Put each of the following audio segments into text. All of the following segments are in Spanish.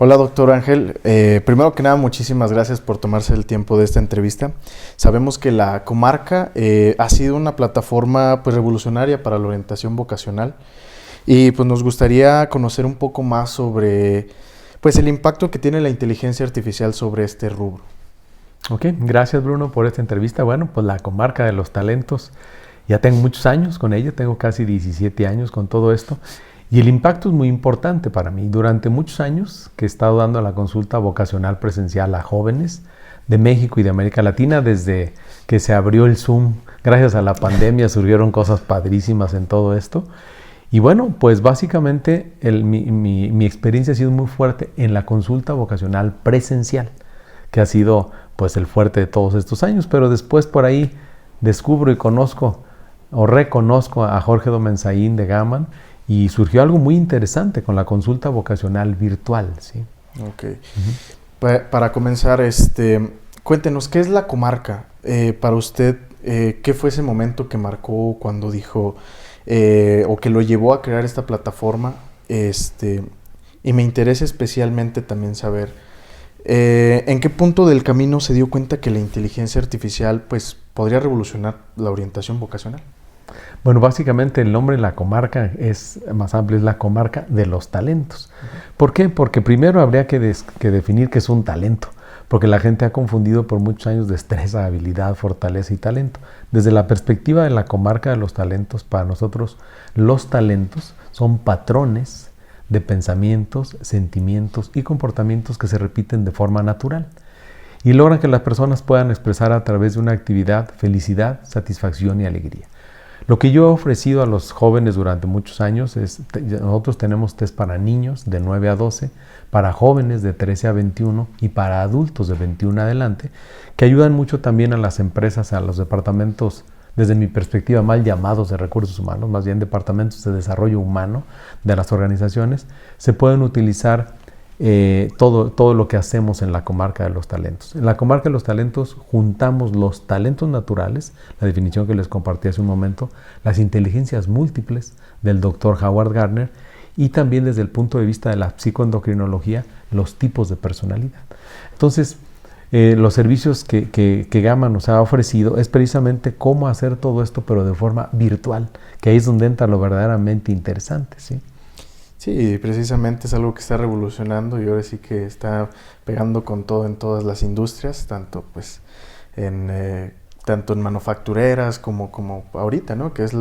Hola, doctor Ángel. Primero que nada, muchísimas gracias por tomarse el tiempo de esta entrevista. Sabemos que la comarca ha sido una plataforma pues, revolucionaria para la orientación vocacional y pues nos gustaría conocer un poco más sobre pues, el impacto que tiene la inteligencia artificial sobre este rubro. Ok, gracias Bruno por esta entrevista. Bueno, pues la comarca de los talentos, ya tengo muchos años con ella, tengo casi 17 años con todo esto. Y el impacto es muy importante para mí. Durante muchos años que he estado dando la consulta vocacional presencial a jóvenes de México y de América Latina, desde que se abrió el Zoom, gracias a la pandemia surgieron cosas padrísimas en todo esto. Y bueno, pues básicamente mi experiencia ha sido muy fuerte en la consulta vocacional presencial, que ha sido pues el fuerte de todos estos años, pero después por ahí descubro y conozco o reconozco a Jorge Domenzaín de Gaman, y surgió algo muy interesante con la consulta vocacional virtual, ¿sí? Ok. Para comenzar, cuéntenos, ¿qué es la comarca? Para usted, ¿qué fue ese momento que marcó cuando dijo, o que lo llevó a crear esta plataforma? Y me interesa especialmente también saber, ¿en qué punto del camino se dio cuenta que la inteligencia artificial, pues, podría revolucionar la orientación vocacional? Bueno, básicamente el nombre de la comarca es más amplio, es la comarca de los talentos. ¿Por qué? Porque primero habría que definir qué es un talento, porque la gente ha confundido por muchos años destreza, habilidad, fortaleza y talento. Desde la perspectiva de la comarca de los talentos, para nosotros los talentos son patrones de pensamientos, sentimientos y comportamientos que se repiten de forma natural y logran que las personas puedan expresar a través de una actividad felicidad, satisfacción y alegría. Lo que yo he ofrecido a los jóvenes durante muchos años es, nosotros tenemos test para niños de 9 a 12, para jóvenes de 13 a 21 y para adultos de 21 adelante, que ayudan mucho también a las empresas, a los departamentos, desde mi perspectiva, mal llamados de recursos humanos, más bien departamentos de desarrollo humano de las organizaciones, se pueden utilizar todo lo que hacemos en la comarca de los talentos. En la comarca de los talentos juntamos los talentos naturales, la definición que les compartí hace un momento, las inteligencias múltiples del Dr. Howard Gardner y también desde el punto de vista de la psicoendocrinología, los tipos de personalidad. Entonces, los servicios que Gaman nos ha ofrecido es precisamente cómo hacer todo esto, pero de forma virtual, que ahí es donde entra lo verdaderamente interesante, ¿sí? Sí, precisamente es algo que está revolucionando y ahora sí que está pegando con todo en todas las industrias, tanto pues tanto en manufactureras como ahorita, ¿no? Que es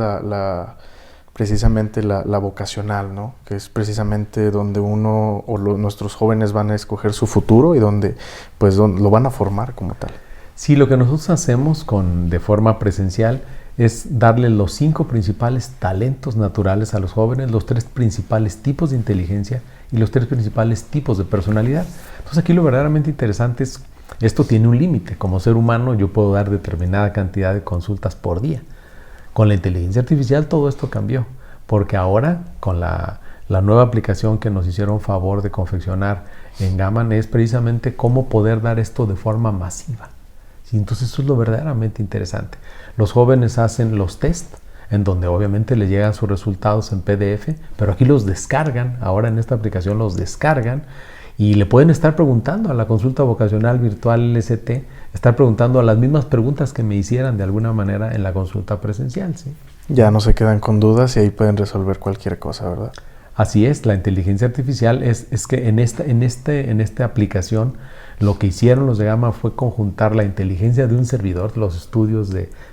precisamente la vocacional, ¿no? Que es precisamente donde uno o nuestros jóvenes van a escoger su futuro y donde pues lo van a formar como tal. Sí, lo que nosotros hacemos de forma presencial es darle los 5 principales talentos naturales a los jóvenes, los 3 principales tipos de inteligencia y los 3 principales tipos de personalidad. Entonces aquí lo verdaderamente interesante es, esto tiene un límite. Como ser humano yo puedo dar determinada cantidad de consultas por día. Con la inteligencia artificial todo esto cambió, porque ahora con la nueva aplicación que nos hicieron favor de confeccionar en Gaman es precisamente cómo poder dar esto de forma masiva. Sí, entonces eso es lo verdaderamente interesante. Los jóvenes hacen los test, en donde obviamente les llegan sus resultados en PDF, pero aquí los descargan, ahora en esta aplicación los descargan y le pueden estar preguntando a la consulta vocacional virtual LST, estar preguntando a las mismas preguntas que me hicieran de alguna manera en la consulta presencial, ¿sí? Ya no se quedan con dudas y ahí pueden resolver cualquier cosa, ¿verdad? Así es, la inteligencia artificial es que en esta aplicación lo que hicieron los de Gaman fue conjuntar la inteligencia de un servidor, los estudios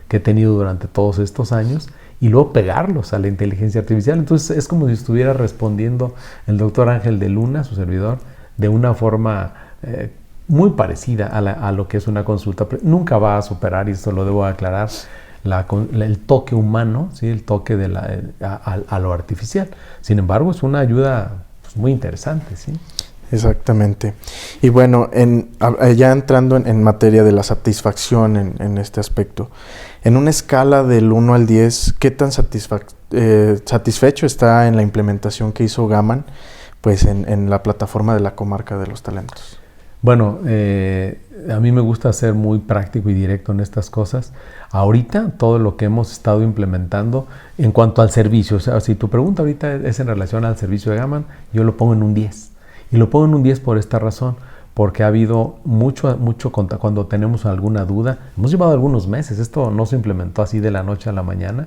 que he tenido durante todos estos años, y luego pegarlos a la inteligencia artificial. Entonces es como si estuviera respondiendo el doctor Ángel de Luna, su servidor, de una forma muy parecida a lo que es una consulta. Nunca va a superar, y esto lo debo aclarar, el toque humano, ¿sí? El toque a lo artificial. Sin embargo, es una ayuda pues, muy interesante, ¿sí? Exactamente. Y bueno, ya entrando en materia de la satisfacción en este aspecto, en una escala del 1 al 10, ¿qué tan satisfecho está en la implementación que hizo Gaman pues, en la plataforma de la comarca de los talentos? Bueno, a mí me gusta ser muy práctico y directo en estas cosas. Ahorita, todo lo que hemos estado implementando en cuanto al servicio, o sea, si tu pregunta ahorita es en relación al servicio de Gaman, yo lo pongo en un 10. Y lo pongo en un 10 por esta razón, porque ha habido mucho contacto. Cuando tenemos alguna duda, hemos llevado algunos meses, esto no se implementó así de la noche a la mañana.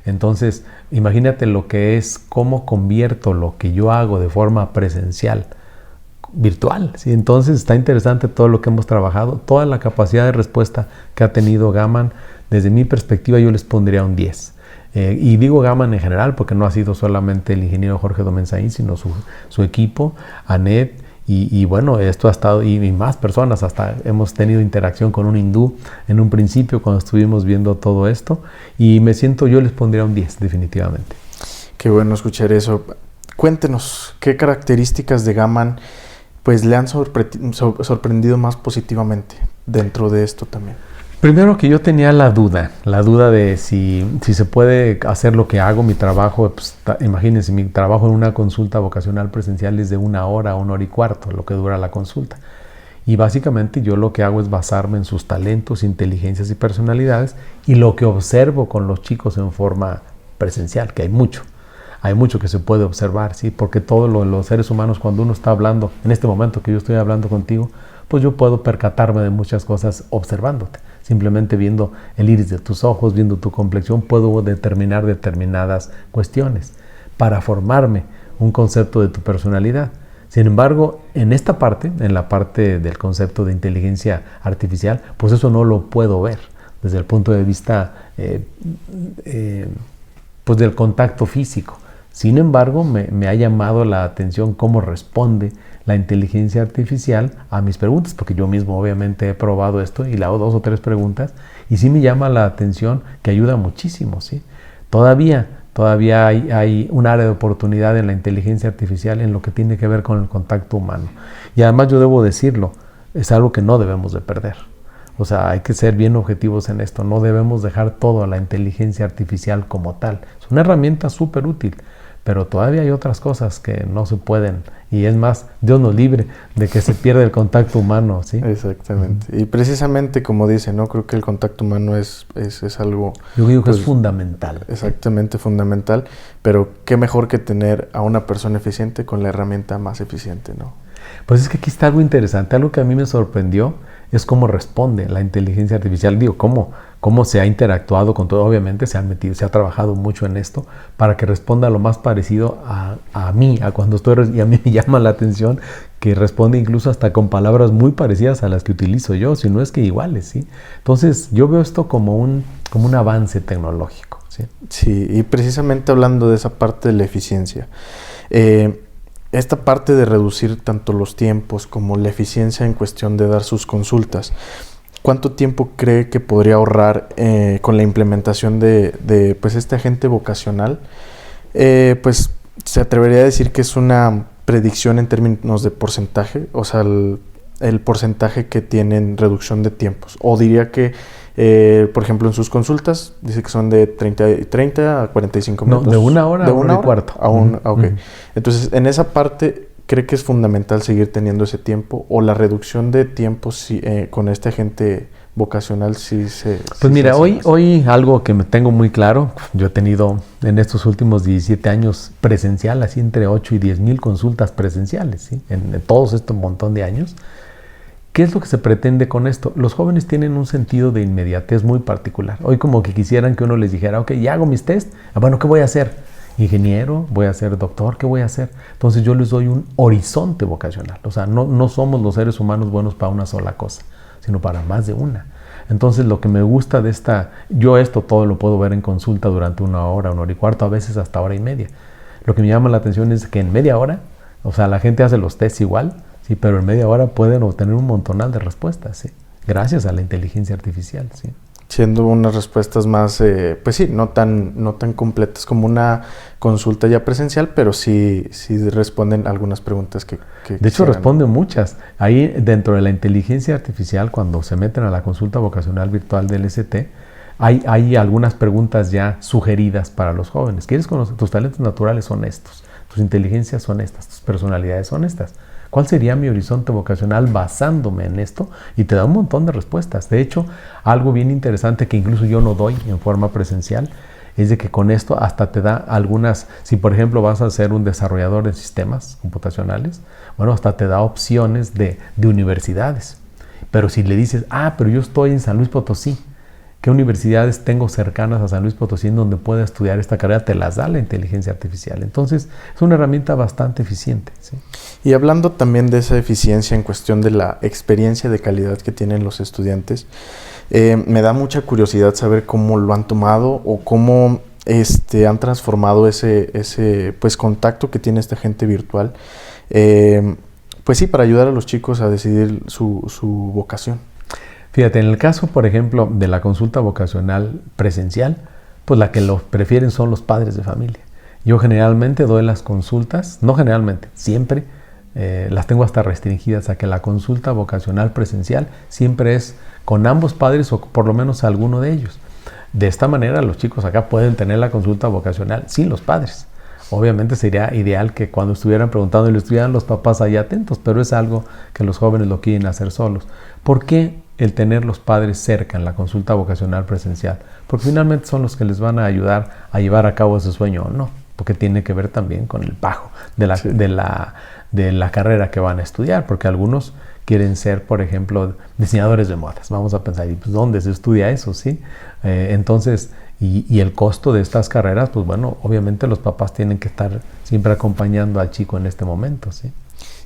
Entonces, imagínate lo que es, cómo convierto lo que yo hago de forma presencial, virtual, ¿sí? Entonces está interesante todo lo que hemos trabajado, toda la capacidad de respuesta que ha tenido Gaman. Desde mi perspectiva yo les pondría un 10. Y digo Gaman en general porque no ha sido solamente el ingeniero Jorge Domenzaín, sino su equipo, Anet, y bueno, esto ha estado, y más personas, hasta hemos tenido interacción con un hindú en un principio cuando estuvimos viendo todo esto, y yo les pondría un 10 definitivamente. Qué bueno escuchar eso. Cuéntenos, ¿qué características de Gaman pues le han sorprendido más positivamente dentro de esto también? Primero que yo tenía la duda de si se puede hacer lo que hago, mi trabajo, pues, imagínense, mi trabajo en una consulta vocacional presencial es de 1 hora a 1 hora y cuarto, lo que dura la consulta. Y básicamente yo lo que hago es basarme en sus talentos, inteligencias y personalidades y lo que observo con los chicos en forma presencial, que hay mucho que se puede observar, ¿sí? Porque todos los seres humanos, cuando uno está hablando, en este momento que yo estoy hablando contigo, pues yo puedo percatarme de muchas cosas observándote. Simplemente viendo el iris de tus ojos, viendo tu complexión, puedo determinar determinadas cuestiones para formarme un concepto de tu personalidad. Sin embargo, en esta parte, en la parte del concepto de inteligencia artificial, pues eso no lo puedo ver desde el punto de vista pues del contacto físico. Sin embargo, me ha llamado la atención cómo responde la inteligencia artificial a mis preguntas, porque yo mismo obviamente he probado esto y le hago 2 o 3 preguntas y sí me llama la atención que ayuda muchísimo, ¿sí? Todavía hay un área de oportunidad en la inteligencia artificial en lo que tiene que ver con el contacto humano. Y además yo debo decirlo, es algo que no debemos de perder. O sea, hay que ser bien objetivos en esto, no debemos dejar todo a la inteligencia artificial como tal. Es una herramienta súper útil, pero todavía hay otras cosas que no se pueden, y es más, Dios nos libre de que se pierda el contacto humano, ¿sí? Exactamente. Y precisamente como dice, ¿no? Creo que el contacto humano es algo... Yo digo que es fundamental. Exactamente, fundamental, pero qué mejor que tener a una persona eficiente con la herramienta más eficiente, ¿no? Pues es que aquí está algo interesante, algo que a mí me sorprendió es cómo responde la inteligencia artificial. Digo, cómo se ha interactuado con todo. Obviamente se ha trabajado mucho en esto para que responda lo más parecido a mí, a cuando estoy, y a mí me llama la atención que responde incluso hasta con palabras muy parecidas a las que utilizo yo, si no es que iguales, ¿sí? Entonces yo veo esto como un avance tecnológico, ¿sí? Sí, y precisamente hablando de esa parte de la eficiencia, esta parte de reducir tanto los tiempos como la eficiencia en cuestión de dar sus consultas, ¿cuánto tiempo cree que podría ahorrar con la implementación de pues este agente vocacional? Pues se atrevería a decir que es una predicción en términos de porcentaje, o sea, el porcentaje que tienen reducción de tiempos. O diría que, por ejemplo, en sus consultas, dice que son de 30 a 45 minutos. No, de 1 hora a 1 hora y cuarto. Okay. Entonces, en esa parte, ¿cree que es fundamental seguir teniendo ese tiempo? ¿O la reducción de tiempos con este agente vocacional sí se... Pues mira, hoy algo que me tengo muy claro, yo he tenido en estos últimos 17 años presencial, así entre 8 y 10 mil consultas presenciales, ¿sí? En todos estos montón de años. ¿Qué es lo que se pretende con esto? Los jóvenes tienen un sentido de inmediatez muy particular. Hoy como que quisieran que uno les dijera, ok, ya hago mis test, bueno, ¿qué voy a hacer? Ingeniero, voy a ser doctor, ¿qué voy a hacer? Entonces yo les doy un horizonte vocacional. O sea, no somos los seres humanos buenos para una sola cosa, sino para más de una. Entonces lo que me gusta de esto todo lo puedo ver en consulta durante 1 hora, 1 hora y cuarto, a veces hasta 1 hora y media. Lo que me llama la atención es que en media hora, o sea, la gente hace los tests igual, sí, pero en media hora pueden obtener un montonal de respuestas, ¿sí? Gracias a la inteligencia artificial, ¿sí? Siendo unas respuestas más, pues sí, no tan completas como una consulta ya presencial, pero sí responden algunas preguntas que de hecho, responden muchas. Ahí dentro de la inteligencia artificial, cuando se meten a la consulta vocacional virtual del ST, hay algunas preguntas ya sugeridas para los jóvenes. ¿Quieres conocer? Tus talentos naturales son estos, tus inteligencias son estas, tus personalidades son estas. ¿Cuál sería mi horizonte vocacional basándome en esto? Y te da un montón de respuestas. De hecho, algo bien interesante que incluso yo no doy en forma presencial es de que con esto hasta te da algunas, si por ejemplo vas a ser un desarrollador de sistemas computacionales, bueno, hasta te da opciones de universidades. Pero si le dices, pero yo estoy en San Luis Potosí, ¿qué universidades tengo cercanas a San Luis Potosí en donde pueda estudiar esta carrera? Te las da la inteligencia artificial. Entonces, es una herramienta bastante eficiente, ¿sí? Y hablando también de esa eficiencia en cuestión de la experiencia de calidad que tienen los estudiantes, me da mucha curiosidad saber cómo lo han tomado o cómo han transformado ese pues, contacto que tiene esta gente virtual, pues sí, para ayudar a los chicos a decidir su vocación. Fíjate, en el caso, por ejemplo, de la consulta vocacional presencial, pues la que lo prefieren son los padres de familia. Yo generalmente doy las consultas, no generalmente, siempre las tengo hasta restringidas a que la consulta vocacional presencial siempre es con ambos padres o por lo menos alguno de ellos. De esta manera los chicos acá pueden tener la consulta vocacional sin los padres. Obviamente sería ideal que cuando estuvieran preguntando y lo estuvieran los papás ahí atentos, pero es algo que los jóvenes lo quieren hacer solos. ¿Por qué el tener los padres cerca en la consulta vocacional presencial? Porque finalmente son los que les van a ayudar a llevar a cabo ese sueño o no, porque tiene que ver también con el pago de la carrera que van a estudiar, porque algunos quieren ser, por ejemplo, diseñadores de modas. Vamos a pensar, ¿y pues dónde se estudia eso? ¿Sí? Entonces, y el costo de estas carreras, pues bueno, obviamente los papás tienen que estar siempre acompañando al chico en este momento, ¿sí?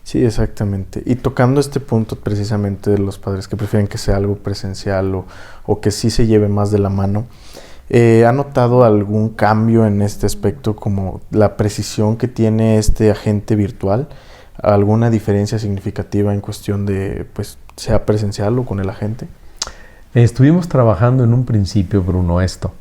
Sí, exactamente. Y tocando este punto precisamente de los padres que prefieren que sea algo presencial o que sí se lleve más de la mano, ¿ha notado algún cambio en este aspecto, como la precisión que tiene este agente virtual? ¿Alguna diferencia significativa en cuestión de, pues, sea presencial o con el agente? Estuvimos trabajando en un principio, Bruno, esto.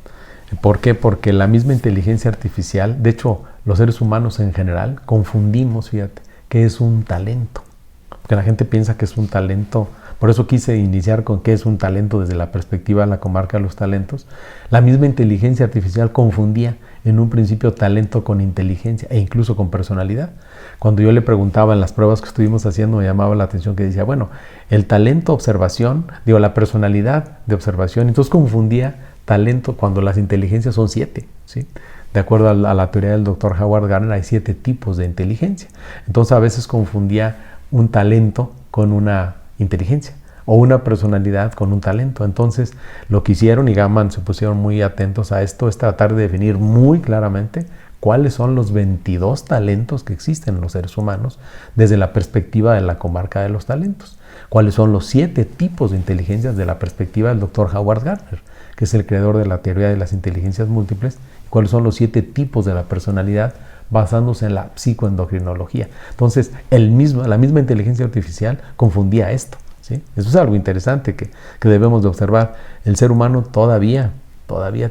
¿Por qué? Porque la misma inteligencia artificial, de hecho, los seres humanos en general, confundimos, fíjate, que es un talento. Porque la gente piensa que es un talento. Por eso quise iniciar con qué es un talento desde la perspectiva de la comarca de los talentos. La misma inteligencia artificial confundía en un principio talento con inteligencia e incluso con personalidad. Cuando yo le preguntaba en las pruebas que estuvimos haciendo, me llamaba la atención que decía, bueno, el talento observación, la personalidad de observación, entonces confundía talento cuando las inteligencias son 7, ¿sí? De acuerdo a la teoría del doctor Howard Gardner, hay 7 tipos de inteligencia. Entonces a veces confundía un talento con una inteligencia o una personalidad con un talento. Entonces lo que hicieron, y Gaman se pusieron muy atentos a esto, es tratar de definir muy claramente cuáles son los 22 talentos que existen en los seres humanos desde la perspectiva de la comarca de los talentos. Cuáles son los 7 tipos de inteligencias de la perspectiva del doctor Howard Gardner, que es el creador de la teoría de las inteligencias múltiples, y cuáles son los 7 tipos de la personalidad basándose en la psicoendocrinología. Entonces, la misma inteligencia artificial confundía esto, ¿sí? Eso es algo interesante que debemos de observar. El ser humano todavía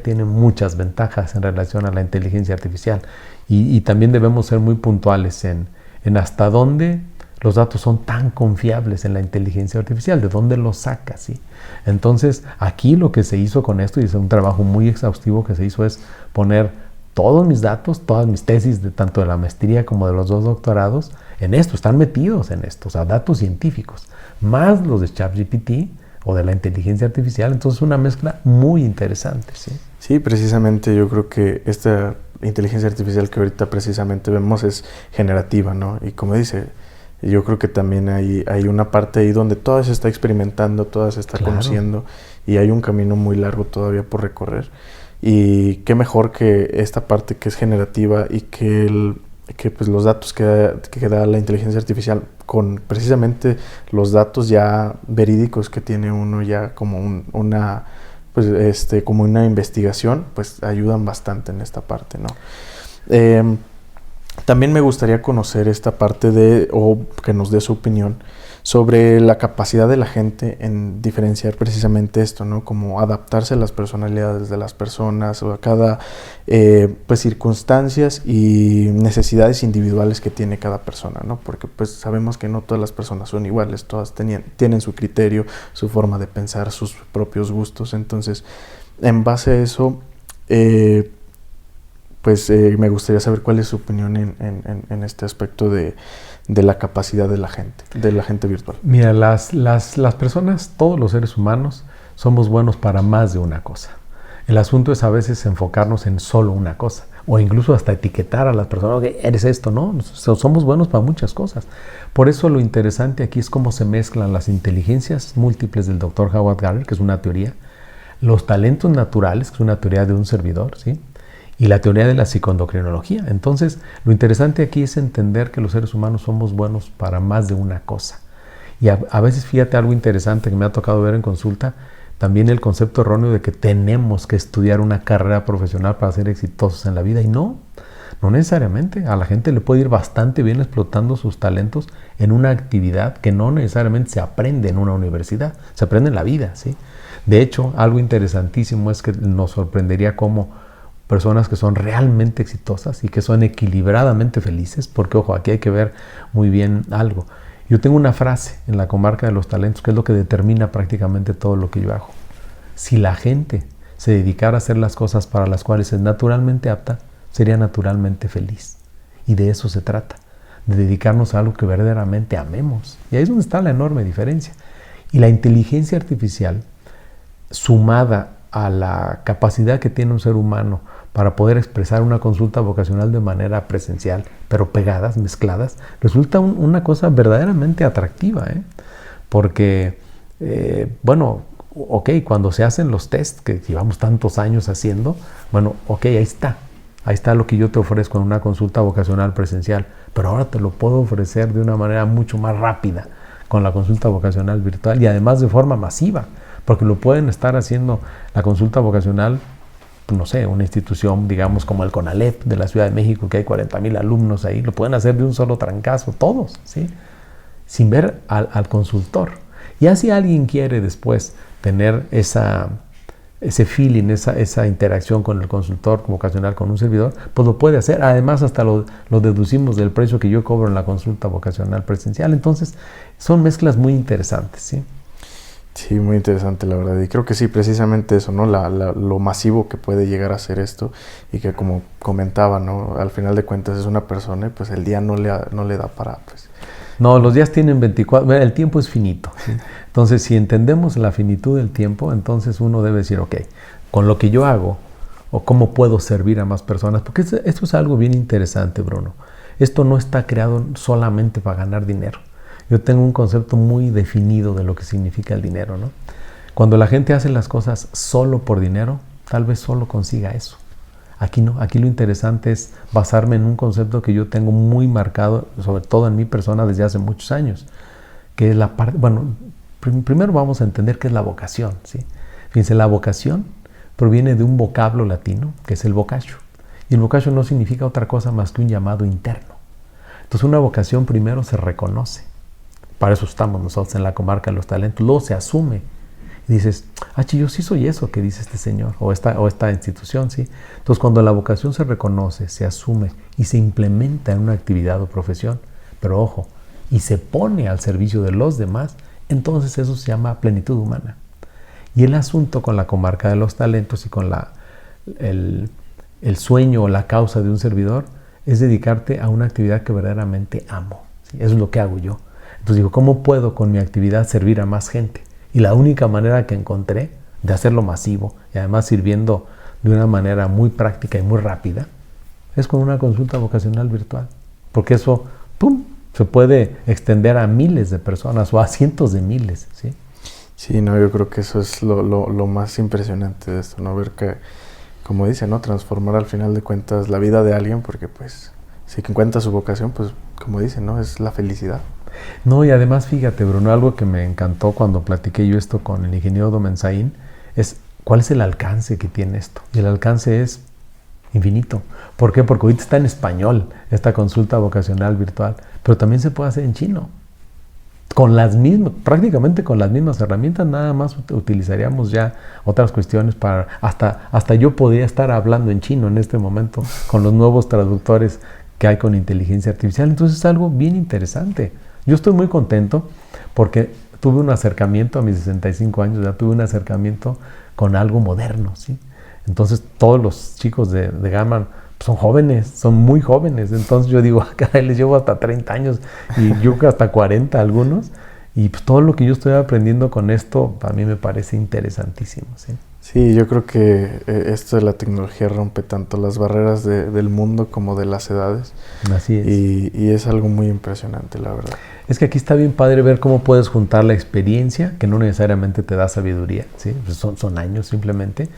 tiene muchas ventajas en relación a la inteligencia artificial, y también debemos ser muy puntuales en hasta dónde los datos son tan confiables en la inteligencia artificial, de dónde los sacas, ¿sí? Entonces, aquí lo que se hizo con esto, y es un trabajo muy exhaustivo que se hizo, es poner todos mis datos, todas mis tesis, tanto de la maestría como de los 2 doctorados, en esto, están metidos en esto, o sea, datos científicos, más los de ChatGPT o de la inteligencia artificial. Entonces, una mezcla muy interesante, ¿sí? Sí, precisamente yo creo que esta inteligencia artificial que ahorita precisamente vemos es generativa, ¿no? Y como dice, yo creo que también hay una parte ahí donde toda se está experimentando, toda se está conociendo, y hay un camino muy largo todavía por recorrer. Y qué mejor que esta parte que es generativa y que pues los datos que da la inteligencia artificial, con precisamente los datos ya verídicos que tiene uno ya como como una investigación, pues ayudan bastante en esta parte, ¿no? También me gustaría conocer esta parte o que nos dé su opinión sobre la capacidad de la gente en diferenciar precisamente esto, ¿no? Como adaptarse a las personalidades de las personas o a cada pues circunstancias y necesidades individuales que tiene cada persona, ¿no? Porque pues sabemos que no todas las personas son iguales, todas tienen su criterio, su forma de pensar, sus propios gustos. Entonces, en base a eso, me gustaría saber cuál es su opinión en este aspecto de la capacidad de la gente virtual. Mira, las personas, todos los seres humanos, somos buenos para más de una cosa. El asunto es a veces enfocarnos en solo una cosa, o incluso hasta etiquetar a las personas, que eres esto, ¿no? Somos buenos para muchas cosas. Por eso lo interesante aquí es cómo se mezclan las inteligencias múltiples del Dr. Howard Gardner, que es una teoría, los talentos naturales, que es una teoría de un servidor, ¿sí? Y la teoría de la psicoendocrinología. Entonces, lo interesante aquí es entender que los seres humanos somos buenos para más de una cosa. Y a veces, fíjate, algo interesante que me ha tocado ver en consulta, también el concepto erróneo de que tenemos que estudiar una carrera profesional para ser exitosos en la vida. Y no necesariamente. A la gente le puede ir bastante bien explotando sus talentos en una actividad que no necesariamente se aprende en una universidad, se aprende en la vida, ¿sí? De hecho, algo interesantísimo es que nos sorprendería cómo personas que son realmente exitosas y que son equilibradamente felices, porque ojo, aquí hay que ver muy bien algo. Yo tengo una frase en la comarca de los talentos que es lo que determina prácticamente todo lo que yo hago. Si la gente se dedicara a hacer las cosas para las cuales es naturalmente apta, sería naturalmente feliz. Y de eso se trata, de dedicarnos a algo que verdaderamente amemos. Y ahí es donde está la enorme diferencia. Y la inteligencia artificial, sumada a la capacidad que tiene un ser humano para poder expresar una consulta vocacional de manera presencial, pero pegadas, mezcladas, resulta una cosa verdaderamente atractiva, porque, bueno, ok, cuando se hacen los tests que llevamos tantos años haciendo, bueno, ok, ahí está lo que yo te ofrezco en una consulta vocacional presencial, pero ahora te lo puedo ofrecer de una manera mucho más rápida con la consulta vocacional virtual y además de forma masiva, porque lo pueden estar haciendo la consulta vocacional, no sé, una institución, digamos, como el CONALEP de la Ciudad de México, que hay 40,000 alumnos ahí, lo pueden hacer de un solo trancazo, todos, ¿sí? Sin ver al consultor. Ya si alguien quiere después tener ese feeling, esa interacción con el consultor vocacional, con un servidor, pues lo puede hacer. Además, hasta lo deducimos del precio que yo cobro en la consulta vocacional presencial. Entonces, son mezclas muy interesantes, ¿sí? Sí, muy interesante la verdad. Y creo que sí, precisamente eso, ¿no? Lo masivo que puede llegar a ser esto y que como comentaba, ¿no? Al final de cuentas es una persona y pues el día no le da para, pues... No, los días tienen 24, el tiempo es finito, ¿sí? Entonces, si entendemos la finitud del tiempo, entonces uno debe decir, ok, con lo que yo hago, o cómo puedo servir a más personas, porque esto es algo bien interesante, Bruno. Esto no está creado solamente para ganar dinero. Yo tengo un concepto muy definido de lo que significa el dinero, ¿no? Cuando la gente hace las cosas solo por dinero, tal vez solo consiga eso. Aquí no, aquí lo interesante es basarme en un concepto que yo tengo muy marcado, sobre todo en mi persona desde hace muchos años, que es la parte, bueno, primero vamos a entender qué es la vocación, ¿sí? Fíjense, la vocación proviene de un vocablo latino, que es el vocatio, y el vocatio no significa otra cosa más que un llamado interno. Entonces una vocación primero se reconoce. Para eso estamos nosotros en la comarca de los talentos. Luego se asume y dices, yo sí soy eso que dice este señor o esta institución, ¿sí? Entonces, cuando la vocación se reconoce, se asume y se implementa en una actividad o profesión, pero ojo, y se pone al servicio de los demás, entonces eso se llama plenitud humana. Y el asunto con la comarca de los talentos y con el sueño o la causa de un servidor es dedicarte a una actividad que verdaderamente amo, ¿sí? Eso es lo que hago yo. Entonces digo, ¿cómo puedo con mi actividad servir a más gente? Y la única manera que encontré de hacerlo masivo y además sirviendo de una manera muy práctica y muy rápida es con una consulta vocacional virtual. Porque eso, ¡pum!, se puede extender a miles de personas o a cientos de miles, ¿sí? Sí, no, yo creo que eso es lo más impresionante de esto, ¿no? Ver que, como dice, ¿no? Transformar al final de cuentas la vida de alguien, porque pues si encuentra su vocación, pues como dice, ¿no? Es la felicidad. No, y además, fíjate, Bruno, algo que me encantó cuando platiqué yo esto con el ingeniero Domenzaín es cuál es el alcance que tiene esto. Y el alcance es infinito. ¿Por qué? Porque ahorita está en español esta consulta vocacional virtual, pero también se puede hacer en chino. Prácticamente con las mismas herramientas, nada más utilizaríamos ya otras cuestiones para, hasta yo podría estar hablando en chino en este momento con los nuevos traductores que hay con inteligencia artificial. Entonces es algo bien interesante. Yo estoy muy contento porque tuve un acercamiento a mis 65 años, ya tuve un acercamiento con algo moderno, ¿sí? Entonces todos los chicos de Gama son jóvenes, son muy jóvenes. Entonces yo digo, acá les llevo hasta 30 años y yo hasta 40 algunos. Y pues todo lo que yo estoy aprendiendo con esto a mí me parece interesantísimo, ¿sí? Sí, yo creo que esto de la tecnología rompe tanto las barreras del mundo como de las edades. Así es. Y es algo muy impresionante, la verdad. Es que aquí está bien padre ver cómo puedes juntar la experiencia, que no necesariamente te da sabiduría, ¿sí? Pues son años simplemente,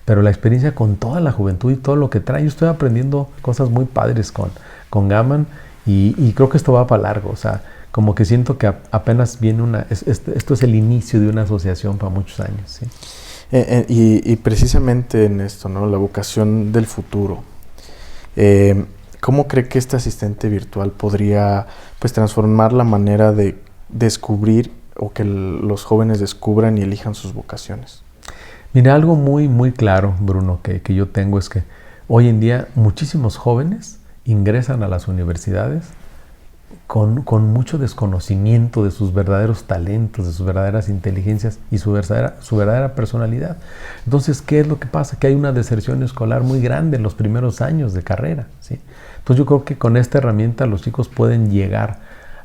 pero la experiencia con toda la juventud y todo lo que trae. Yo estoy aprendiendo cosas muy padres con Gaman y creo que esto va para largo. O sea, como que siento que apenas viene esto es el inicio de una asociación para muchos años, ¿sí? Y precisamente en esto, ¿no? La vocación del futuro. ¿Cómo cree que este asistente virtual podría, pues, transformar la manera de descubrir o que los jóvenes descubran y elijan sus vocaciones? Mira, algo muy, muy claro, Bruno, que yo tengo es que hoy en día muchísimos jóvenes ingresan a las universidades con mucho desconocimiento de sus verdaderos talentos, de sus verdaderas inteligencias y su verdadera personalidad. Entonces, ¿qué es lo que pasa? Que hay una deserción escolar muy grande en los primeros años de carrera, ¿sí? Entonces yo creo que con esta herramienta los chicos pueden llegar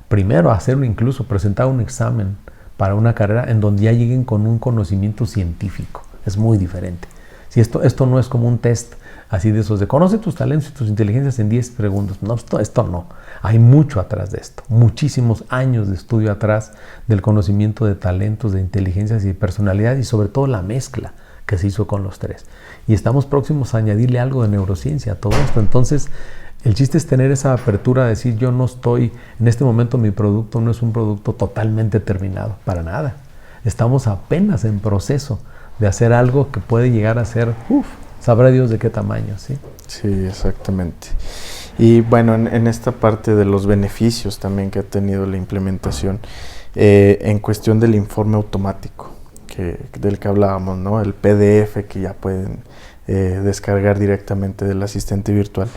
primero a hacer incluso presentar un examen para una carrera en donde ya lleguen con un conocimiento científico. Es muy diferente. Si esto no es como un test así de esos de conoce tus talentos y tus inteligencias en 10 segundos. No, esto no. Hay mucho atrás de esto. Muchísimos años de estudio atrás del conocimiento de talentos, de inteligencias y de personalidad y sobre todo la mezcla que se hizo con los tres. Y estamos próximos a añadirle algo de neurociencia a todo esto. Entonces, el chiste es tener esa apertura de decir yo no estoy, en este momento mi producto no es un producto totalmente terminado, para nada. Estamos apenas en proceso de hacer algo que puede llegar a ser, sabrá Dios de qué tamaño, ¿sí? Sí, exactamente. Y bueno, en esta parte de los beneficios también que ha tenido la implementación, en cuestión del informe automático, del que hablábamos, ¿no? El PDF que ya pueden descargar directamente del asistente virtual.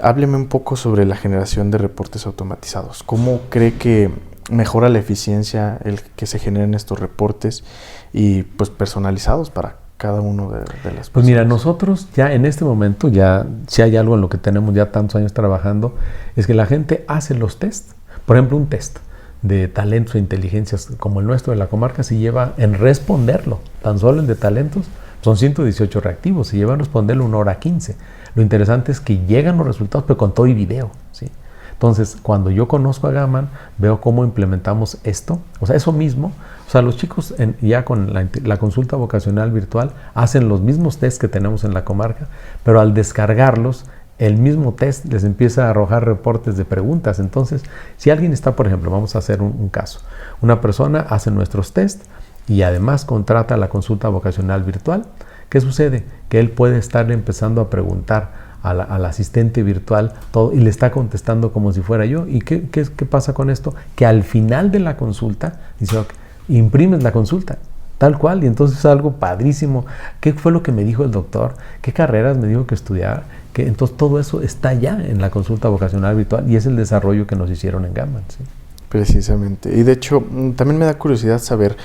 Hábleme un poco sobre la generación de reportes automatizados. ¿Cómo cree que mejora la eficiencia el que se generen estos reportes y pues personalizados para cada uno de las personas? Pues mira, nosotros ya en este momento, ya si hay algo en lo que tenemos ya tantos años trabajando, es que la gente hace los tests. Por ejemplo, un test de talentos e inteligencias como el nuestro de la comarca se lleva en responderlo, tan solo el de talentos, son 118 reactivos, se lleva en responderlo 1 hora 15. Lo interesante es que llegan los resultados, pero con todo y video, ¿sí? Entonces, cuando yo conozco a Gaman, veo cómo implementamos esto, o sea, eso mismo. O sea, los chicos ya con la consulta vocacional virtual hacen los mismos tests que tenemos en la comarca, pero al descargarlos, el mismo test les empieza a arrojar reportes de preguntas. Entonces, si alguien está, por ejemplo, vamos a hacer un caso, una persona hace nuestros tests y además contrata la consulta vocacional virtual, ¿qué sucede? Que él puede estarle empezando a preguntar al asistente virtual todo y le está contestando como si fuera yo. ¿Y qué pasa con esto? Que al final de la consulta dice, okay, imprimes la consulta, tal cual, y entonces es algo padrísimo. ¿Qué fue lo que me dijo el doctor? ¿Qué carreras me dijo que estudiar? Entonces todo eso está ya en la consulta vocacional virtual y es el desarrollo que nos hicieron en Gaman, ¿sí? Precisamente. Y de hecho, también me da curiosidad saber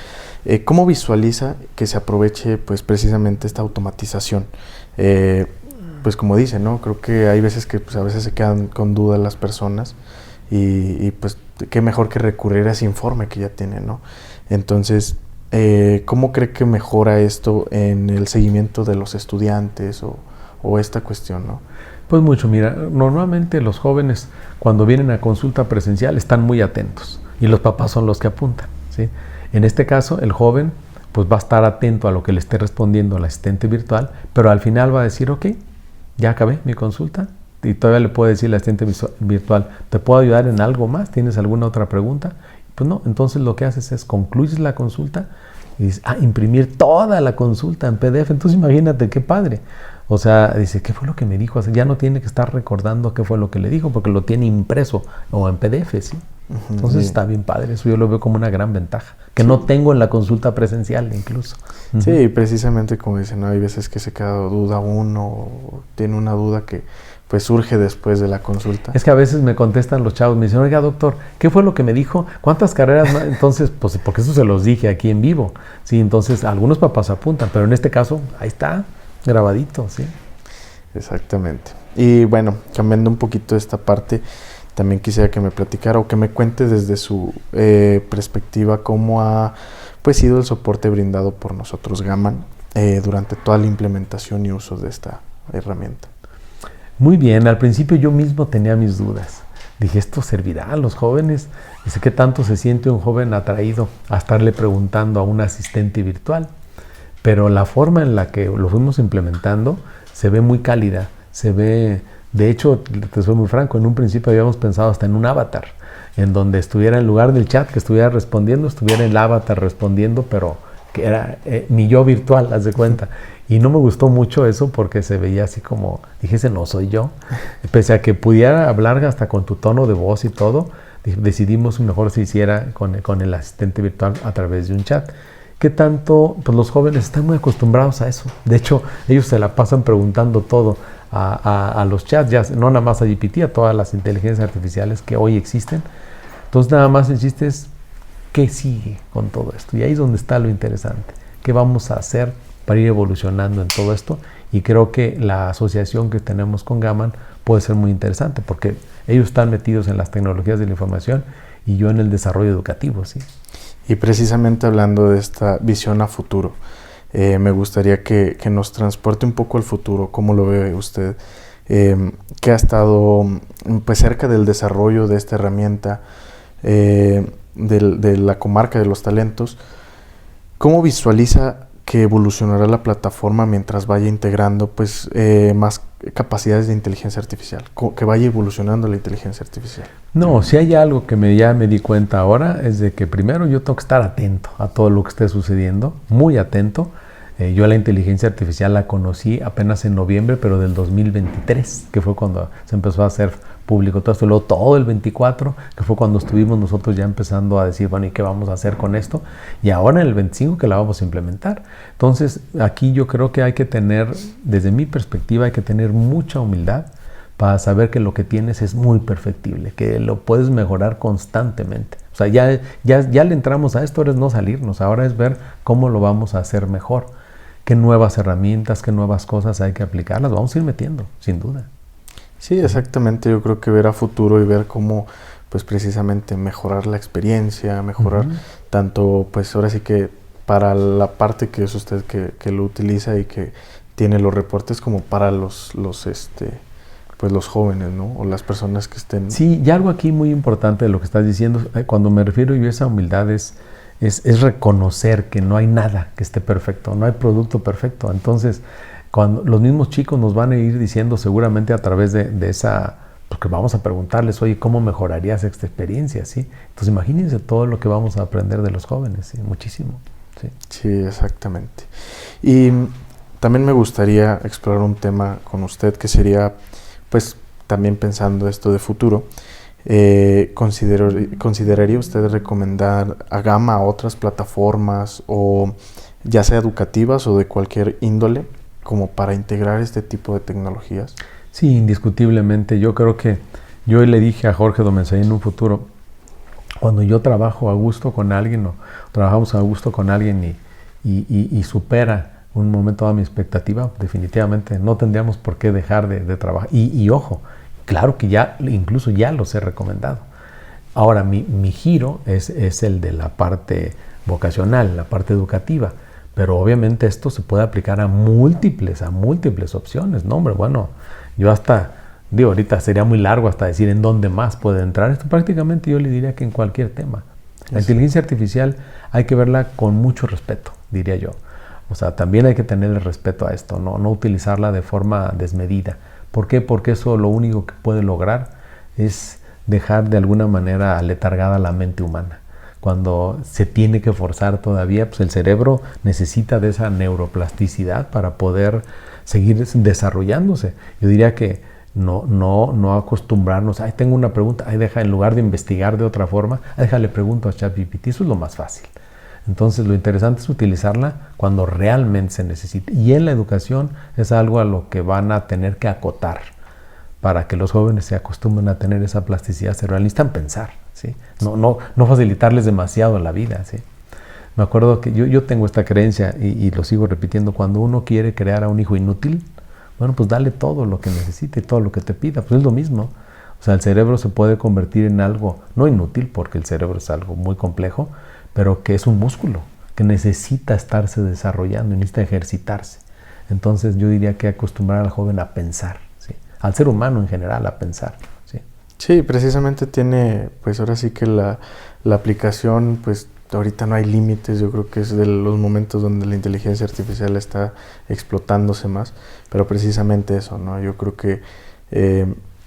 cómo visualiza que se aproveche pues precisamente esta automatización. Pues como dice, ¿no? Creo que hay veces que pues, a veces se quedan con dudas las personas y pues qué mejor que recurrir a ese informe que ya tienen, ¿no? Entonces, ¿cómo cree que mejora esto en el seguimiento de los estudiantes o esta cuestión, ¿no? Pues mucho, mira, normalmente los jóvenes cuando vienen a consulta presencial están muy atentos y los papás son los que apuntan, ¿sí? En este caso, el joven pues va a estar atento a lo que le esté respondiendo el asistente virtual, pero al final va a decir, ok, ya acabé mi consulta, y todavía le puede decir al asistente virtual, ¿te puedo ayudar en algo más? ¿Tienes alguna otra pregunta? Pues no, entonces lo que haces es concluyes la consulta y dices, imprimir toda la consulta en PDF. Entonces imagínate qué padre. O sea, dice, ¿qué fue lo que me dijo? Ya no tiene que estar recordando qué fue lo que le dijo porque lo tiene impreso o en PDF, ¿sí? Entonces sí, está bien padre. Eso yo lo veo como una gran ventaja, que sí, no tengo en la consulta presencial incluso. Sí, precisamente como dicen, ¿no? Hay veces que se queda duda uno o tiene una duda que pues surge después de la consulta. Es que a veces me contestan los chavos, me dicen, oiga doctor, ¿qué fue lo que me dijo? ¿Cuántas carreras más? Entonces, pues porque eso se los dije aquí en vivo. Sí, entonces algunos papás apuntan, pero en este caso, ahí está, grabadito, sí. Exactamente. Y bueno, cambiando un poquito esta parte, también quisiera que me platicara o que me cuente desde su perspectiva cómo ha pues sido el soporte brindado por nosotros Gaman durante toda la implementación y uso de esta herramienta? Muy bien, al principio yo mismo tenía mis dudas. Dije, ¿esto servirá a los jóvenes? Dice, ¿qué tanto se siente un joven atraído a estarle preguntando a un asistente virtual? Pero la forma en la que lo fuimos implementando se ve muy cálida, se ve, de hecho, te soy muy franco, en un principio habíamos pensado hasta en un avatar, en donde estuviera en lugar del chat que estuviera respondiendo, estuviera el avatar respondiendo, pero que era mi yo virtual, haz de cuenta. Y no me gustó mucho eso porque se veía así como, dije, ese no soy yo. Pese a que pudiera hablar hasta con tu tono de voz y todo, decidimos mejor se hiciera con el asistente virtual a través de un chat. ¿Qué tanto? Pues los jóvenes están muy acostumbrados a eso. De hecho, ellos se la pasan preguntando todo a los chats, ya no nada más a GPT, a todas las inteligencias artificiales que hoy existen. Entonces nada más el chiste es, ¿qué sigue con todo esto? Y ahí es donde está lo interesante. ¿Qué vamos a hacer para ir evolucionando en todo esto? Y creo que la asociación que tenemos con Gaman puede ser muy interesante porque ellos están metidos en las tecnologías de la información y yo en el desarrollo educativo, ¿sí? Y precisamente hablando de esta visión a futuro, me gustaría que nos transporte un poco al futuro. ¿Cómo lo ve usted? Que ha estado pues cerca del desarrollo de esta herramienta, de la comarca de los talentos. ¿Cómo visualiza que evolucionará la plataforma mientras vaya integrando pues más capacidades de inteligencia artificial, que vaya evolucionando la inteligencia artificial? No, si hay algo que ya me di cuenta ahora es de que primero yo tengo que estar atento a todo lo que esté sucediendo, muy atento. Yo la inteligencia artificial la conocí apenas en noviembre, pero del 2023, que fue cuando se empezó a hacer público todo esto. Luego todo el 24, que fue cuando estuvimos nosotros ya empezando a decir, bueno, ¿y qué vamos a hacer con esto? Y ahora en el 25 que la vamos a implementar. Entonces, aquí yo creo que hay que tener, desde mi perspectiva, hay que tener mucha humildad para saber que lo que tienes es muy perfectible, que lo puedes mejorar constantemente. O sea, ya le entramos a esto, ahora es no salirnos, ahora es ver cómo lo vamos a hacer mejor. Qué nuevas herramientas, qué nuevas cosas hay que aplicar, las vamos a ir metiendo, sin duda. Sí, exactamente. Yo creo que ver a futuro y ver cómo, pues precisamente mejorar la experiencia, mejorar tanto, pues ahora sí que para la parte que es usted que lo utiliza y que tiene los reportes, como para pues los jóvenes, ¿no? O las personas que estén... Sí, y algo aquí muy importante de lo que estás diciendo, cuando me refiero yo a esa humildad es reconocer que no hay nada que esté perfecto, no hay producto perfecto. Entonces, cuando los mismos chicos nos van a ir diciendo seguramente a través de esa, porque vamos a preguntarles, oye, ¿cómo mejorarías esta experiencia? ¿Sí? Entonces, imagínense todo lo que vamos a aprender de los jóvenes, ¿sí? Muchísimo. Sí, sí, exactamente. Y también me gustaría explorar un tema con usted que sería, pues, también pensando esto de futuro. ¿Consideraría usted recomendar a Gama a otras plataformas, o ya sea educativas o de cualquier índole, como para integrar este tipo de tecnologías? Sí, indiscutiblemente. Yo creo que yo le dije a Jorge Domensay en un futuro, cuando yo trabajo a gusto con alguien o trabajamos a gusto con alguien y supera un momento dado mi expectativa, definitivamente no tendríamos por qué dejar de trabajar. Y ojo, claro que incluso ya los he recomendado. Ahora, mi giro es el de la parte vocacional, la parte educativa, pero obviamente esto se puede aplicar a múltiples opciones, ¿no? Hombre, bueno, yo ahorita sería muy largo hasta decir en dónde más puede entrar. Esto prácticamente yo le diría que en cualquier tema. La inteligencia artificial hay que verla con mucho respeto, diría yo. O sea, también hay que tenerle respeto a esto, no utilizarla de forma desmedida. ¿Por qué? Porque eso lo único que puede lograr es dejar de alguna manera aletargada la mente humana. Cuando se tiene que forzar todavía, pues el cerebro necesita de esa neuroplasticidad para poder seguir desarrollándose. Yo diría que no acostumbrarnos, tengo una pregunta, en lugar de investigar de otra forma, déjale pregunto a ChatGPT, eso es lo más fácil. Entonces lo interesante es utilizarla cuando realmente se necesite. Y en la educación es algo a lo que van a tener que acotar para que los jóvenes se acostumbren a tener esa plasticidad cerebral. Necesitan pensar, ¿sí? No facilitarles demasiado la vida, ¿sí? Me acuerdo que yo tengo esta creencia y lo sigo repitiendo. Cuando uno quiere crear a un hijo inútil, bueno, pues dale todo lo que necesite, todo lo que te pida. Pues es lo mismo. O sea, el cerebro se puede convertir en algo no inútil, porque el cerebro es algo muy complejo, pero que es un músculo que necesita estarse desarrollando y necesita ejercitarse. Entonces yo diría que acostumbrar al joven a pensar, ¿sí? Al ser humano en general a pensar. ¿Sí? Sí, precisamente tiene, pues ahora sí que la aplicación, pues ahorita no hay límites. Yo creo que es de los momentos donde la inteligencia artificial está explotándose más, pero precisamente eso, ¿no? Yo creo que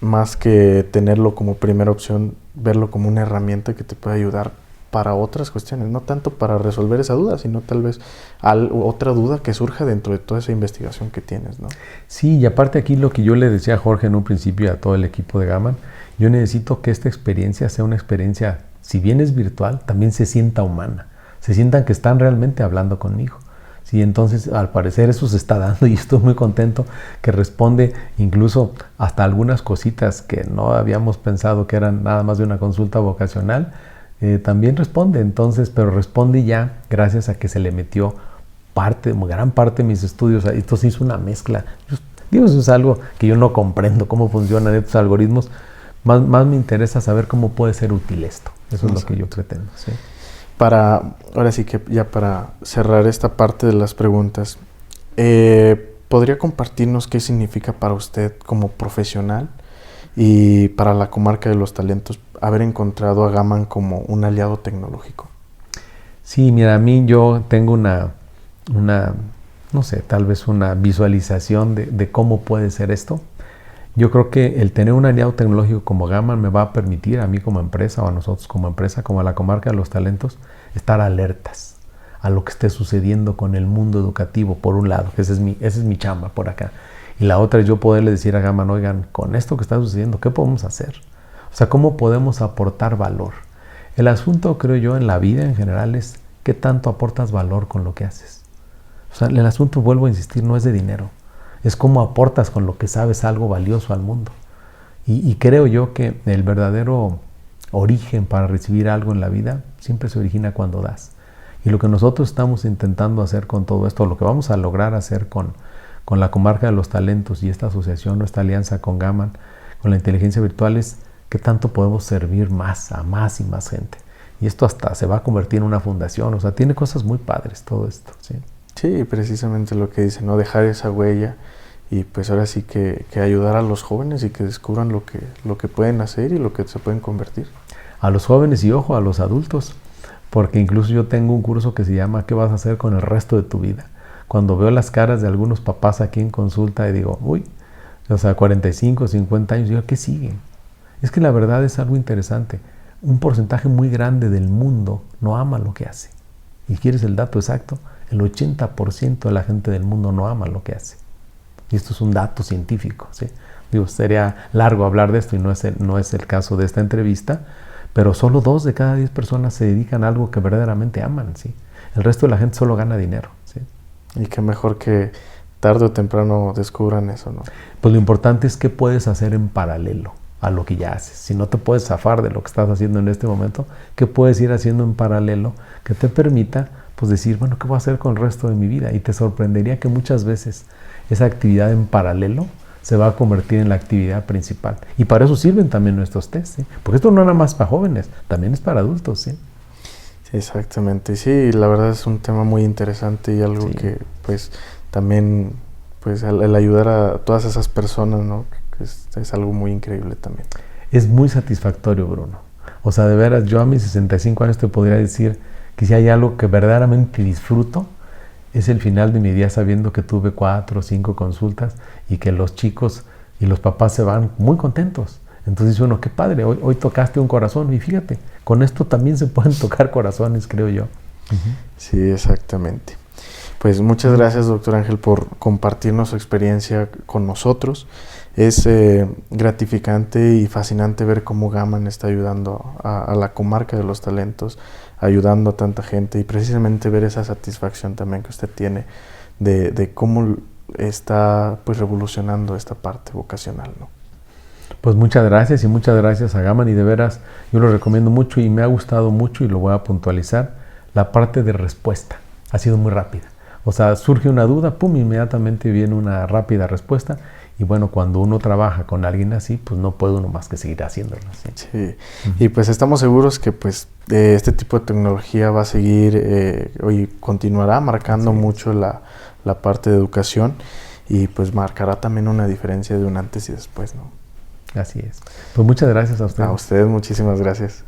más que tenerlo como primera opción, verlo como una herramienta que te puede ayudar para otras cuestiones, no tanto para resolver esa duda, sino tal vez otra duda que surja dentro de toda esa investigación que tienes, ¿no? Sí, y aparte aquí lo que yo le decía a Jorge en un principio y a todo el equipo de Gaman, yo necesito que esta experiencia sea una experiencia, si bien es virtual, también se sienta humana, se sientan que están realmente hablando conmigo. Sí, entonces al parecer eso se está dando y estoy muy contento que responde incluso hasta algunas cositas que no habíamos pensado que eran nada más de una consulta vocacional. También responde, entonces, pero responde ya gracias a que se le metió gran parte de mis estudios. Esto se hizo una mezcla. Digo, eso es algo que yo no comprendo, cómo funcionan estos algoritmos. Más me interesa saber cómo puede ser útil esto. Eso es lo que yo pretendo. ¿Sí? Ahora sí que ya para cerrar esta parte de las preguntas, ¿podría compartirnos qué significa para usted como profesional y para la comarca de los talentos haber encontrado a Gaman como un aliado tecnológico? Sí, mira, a mí yo tengo una no sé, tal vez una visualización de cómo puede ser esto. Yo creo que el tener un aliado tecnológico como Gaman me va a permitir a mí como empresa o a nosotros como empresa, como a la comarca de los talentos, estar alertas a lo que esté sucediendo con el mundo educativo, por un lado, que esa es mi chamba por acá. Y la otra es yo poderle decir a Gaman, oigan, con esto que está sucediendo, ¿qué podemos hacer? O sea, ¿cómo podemos aportar valor? El asunto, creo yo, en la vida en general es qué tanto aportas valor con lo que haces. O sea, el asunto, vuelvo a insistir, no es de dinero. Es cómo aportas con lo que sabes algo valioso al mundo. Y creo yo que el verdadero origen para recibir algo en la vida siempre se origina cuando das. Y lo que nosotros estamos intentando hacer con todo esto, lo que vamos a lograr hacer con la comarca de los talentos y esta asociación, esta alianza con Gaman, con la inteligencia virtual, es qué tanto podemos servir más a más y más gente. Y esto hasta se va a convertir en una fundación. O sea, tiene cosas muy padres todo esto. Sí. Sí, precisamente lo que dice, ¿no? Dejar esa huella y pues ahora sí que ayudar a los jóvenes y que descubran lo que pueden hacer y lo que se pueden convertir. A los jóvenes y, ojo, a los adultos, porque incluso yo tengo un curso que se llama ¿Qué vas a hacer con el resto de tu vida? Cuando veo las caras de algunos papás aquí en consulta y digo, uy, o sea, 45, 50 años, digo, ¿qué sigue? Es que la verdad es algo interesante. Un porcentaje muy grande del mundo no ama lo que hace. ¿Y quieres el dato exacto? El 80% de la gente del mundo no ama lo que hace. Y esto es un dato científico, ¿sí? Digo, sería largo hablar de esto y no es el caso de esta entrevista, pero solo 2 de cada 10 personas se dedican a algo que verdaderamente aman, ¿sí? El resto de la gente solo gana dinero, ¿sí? Y qué mejor que tarde o temprano descubran eso, ¿no? Pues lo importante es qué puedes hacer en paralelo a lo que ya haces. Si no te puedes zafar de lo que estás haciendo en este momento, ¿qué puedes ir haciendo en paralelo que te permita pues decir, bueno, ¿qué voy a hacer con el resto de mi vida? Y te sorprendería que muchas veces esa actividad en paralelo se va a convertir en la actividad principal. Y para eso sirven también nuestros tests, ¿sí? Porque esto no es nada más para jóvenes, también es para adultos, ¿sí? Sí, exactamente. Sí, la verdad es un tema muy interesante y algo que pues también pues el ayudar a todas esas personas, ¿no? Es algo muy increíble también. Es muy satisfactorio, Bruno. O sea, de veras, yo a mis 65 años te podría decir que si hay algo que verdaderamente disfruto, es el final de mi día sabiendo que tuve 4 o 5 consultas y que los chicos y los papás se van muy contentos. Entonces dice uno, qué padre, hoy tocaste un corazón. Y fíjate, con esto también se pueden tocar corazones, creo yo. Sí, exactamente. Pues muchas gracias, doctor Ángel, por compartirnos su experiencia con nosotros. Es gratificante y fascinante ver cómo Gaman está ayudando a la comarca de los talentos, ayudando a tanta gente y precisamente ver esa satisfacción también que usted tiene de cómo está pues revolucionando esta parte vocacional, ¿no? Pues muchas gracias y muchas gracias a Gaman y de veras yo lo recomiendo mucho y me ha gustado mucho y lo voy a puntualizar. La parte de respuesta ha sido muy rápida. O sea, surge una duda, pum, inmediatamente viene una rápida respuesta Y bueno, cuando uno trabaja con alguien así, pues no puede uno más que seguir haciéndolo así. Sí, y pues estamos seguros que pues este tipo de tecnología va a seguir y continuará marcando mucho la parte de educación y pues marcará también una diferencia de un antes y después, ¿no? Así es. Pues muchas gracias a usted. A usted muchísimas gracias.